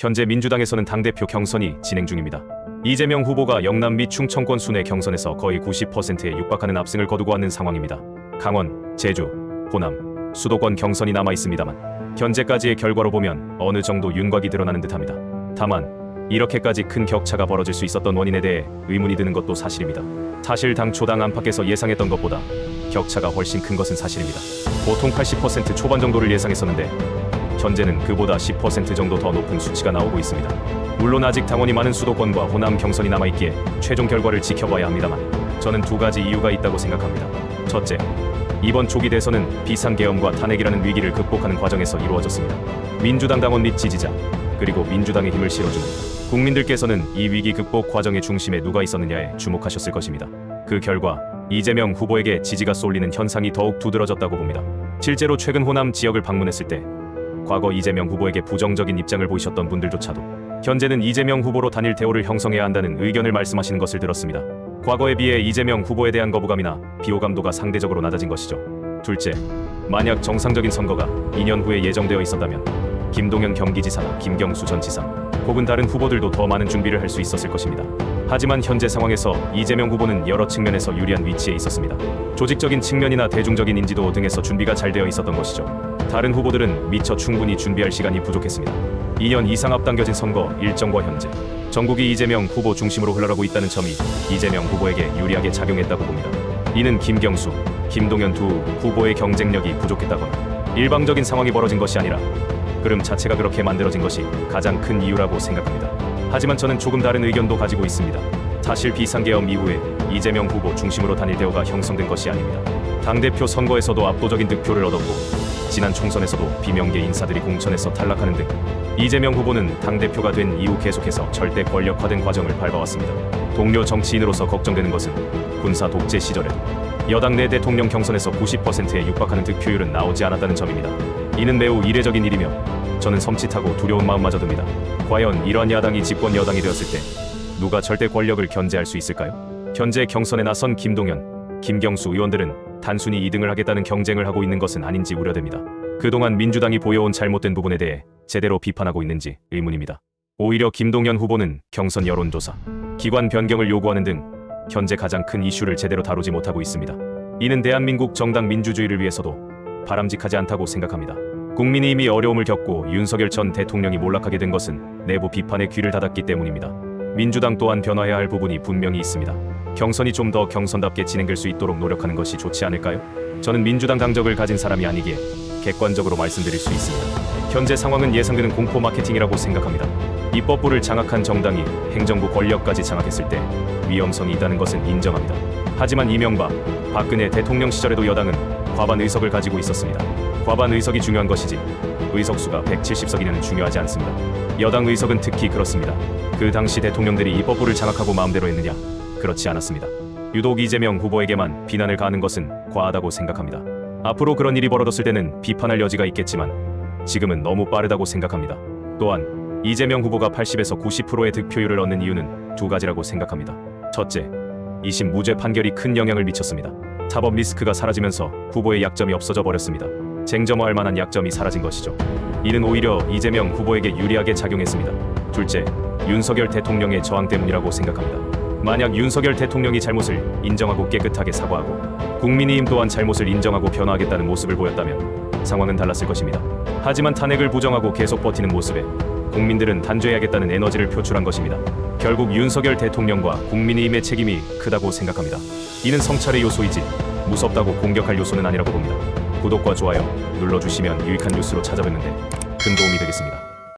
현재 민주당에서는 당대표 경선이 진행 중입니다. 이재명 후보가 영남 및 충청권 순회 경선에서 거의 90%에 육박하는 압승을 거두고 왔는 상황입니다. 강원, 제주, 호남, 수도권 경선이 남아 있습니다만 현재까지의 결과로 보면 어느 정도 윤곽이 드러나는 듯합니다. 다만 이렇게까지 큰 격차가 벌어질 수 있었던 원인에 대해 의문이 드는 것도 사실입니다. 사실 당초 당 안팎에서 예상했던 것보다 격차가 훨씬 큰 것은 사실입니다. 보통 80% 초반 정도를 예상했었는데 현재는 그보다 10% 정도 더 높은 수치가 나오고 있습니다. 물론 아직 당원이 많은 수도권과 호남 경선이 남아있기에 최종 결과를 지켜봐야 합니다만 저는 두 가지 이유가 있다고 생각합니다. 첫째, 이번 조기 대선은 비상계엄과 탄핵이라는 위기를 극복하는 과정에서 이루어졌습니다. 민주당 당원 및 지지자, 그리고 민주당의 힘을 실어주는 국민들께서는 이 위기 극복 과정의 중심에 누가 있었느냐에 주목하셨을 것입니다. 그 결과 이재명 후보에게 지지가 쏠리는 현상이 더욱 두드러졌다고 봅니다. 실제로 최근 호남 지역을 방문했을 때 과거 이재명 후보에게 부정적인 입장을 보이셨던 분들조차도 현재는 이재명 후보로 단일 대우를 형성해야 한다는 의견을 말씀하시는 것을 들었습니다. 과거에 비해 이재명 후보에 대한 거부감이나 비호감도가 상대적으로 낮아진 것이죠. 둘째, 만약 정상적인 선거가 2년 후에 예정되어 있었다면 김동연 경기지사나 김경수 전 지사 혹은 다른 후보들도 더 많은 준비를 할 수 있었을 것입니다. 하지만 현재 상황에서 이재명 후보는 여러 측면에서 유리한 위치에 있었습니다. 조직적인 측면이나 대중적인 인지도 등에서 준비가 잘 되어 있었던 것이죠. 다른 후보들은 미처 충분히 준비할 시간이 부족했습니다. 2년 이상 앞당겨진 선거 일정과 현재 전국이 이재명 후보 중심으로 흘러가고 있다는 점이 이재명 후보에게 유리하게 작용했다고 봅니다. 이는 김경수, 김동연 두 후보의 경쟁력이 부족했다거나 일방적인 상황이 벌어진 것이 아니라 흐름 자체가 그렇게 만들어진 것이 가장 큰 이유라고 생각합니다. 하지만 저는 조금 다른 의견도 가지고 있습니다. 사실 비상계엄 이후에 이재명 후보 중심으로 단일 대우가 형성된 것이 아닙니다. 당대표 선거에서도 압도적인 득표를 얻었고 지난 총선에서도 비명계 인사들이 공천에서 탈락하는 등 이재명 후보는 당대표가 된 이후 계속해서 절대 권력화된 과정을 밟아왔습니다. 동료 정치인으로서 걱정되는 것은 군사 독재 시절에도 여당 내 대통령 경선에서 90%에 육박하는 득표율은 나오지 않았다는 점입니다. 이는 매우 이례적인 일이며 저는 섬찟하고 두려운 마음마저 듭니다. 과연 이러한 야당이 집권 여당이 되었을 때 누가 절대 권력을 견제할 수 있을까요? 현재 경선에 나선 김동연, 김경수 의원들은 단순히 2등을 하겠다는 경쟁을 하고 있는 것은 아닌지 우려됩니다. 그동안 민주당이 보여온 잘못된 부분에 대해 제대로 비판하고 있는지 의문입니다. 오히려 김동연 후보는 경선 여론조사, 기관 변경을 요구하는 등 현재 가장 큰 이슈를 제대로 다루지 못하고 있습니다. 이는 대한민국 정당 민주주의를 위해서도 바람직하지 않다고 생각합니다. 국민의힘이 어려움을 겪고 윤석열 전 대통령이 몰락하게 된 것은 내부 비판에 귀를 닫았기 때문입니다. 민주당 또한 변화해야 할 부분이 분명히 있습니다. 경선이 좀 더 경선답게 진행될 수 있도록 노력하는 것이 좋지 않을까요? 저는 민주당 당적을 가진 사람이 아니기에 객관적으로 말씀드릴 수 있습니다. 현재 상황은 예상되는 공포 마케팅이라고 생각합니다. 입법부를 장악한 정당이 행정부 권력까지 장악했을 때 위험성이 있다는 것은 인정합니다. 하지만 이명박, 박근혜 대통령 시절에도 여당은 과반 의석을 가지고 있었습니다. 과반 의석이 중요한 것이지 의석수가 170석이냐는 중요하지 않습니다. 여당 의석은 특히 그렇습니다. 그 당시 대통령들이 입법부를 장악하고 마음대로 했느냐? 그렇지 않았습니다. 유독 이재명 후보에게만 비난을 가하는 것은 과하다고 생각합니다. 앞으로 그런 일이 벌어졌을 때는 비판할 여지가 있겠지만 지금은 너무 빠르다고 생각합니다. 또한 이재명 후보가 80에서 90%의 득표율을 얻는 이유는 두 가지라고 생각합니다. 첫째, 2심 무죄 판결이 큰 영향을 미쳤습니다. 사법 리스크가 사라지면서 후보의 약점이 없어져 버렸습니다. 쟁점화할 만한 약점이 사라진 것이죠. 이는 오히려 이재명 후보에게 유리하게 작용했습니다. 둘째, 윤석열 대통령의 저항 때문이라고 생각합니다. 만약 윤석열 대통령이 잘못을 인정하고 깨끗하게 사과하고 국민의힘 또한 잘못을 인정하고 변화하겠다는 모습을 보였다면 상황은 달랐을 것입니다. 하지만 탄핵을 부정하고 계속 버티는 모습에 국민들은 단죄해야겠다는 에너지를 표출한 것입니다. 결국 윤석열 대통령과 국민의힘의 책임이 크다고 생각합니다. 이는 성찰의 요소이지 무섭다고 공격할 요소는 아니라고 봅니다. 구독과 좋아요 눌러주시면 유익한 뉴스로 찾아뵙는데 큰 도움이 되겠습니다.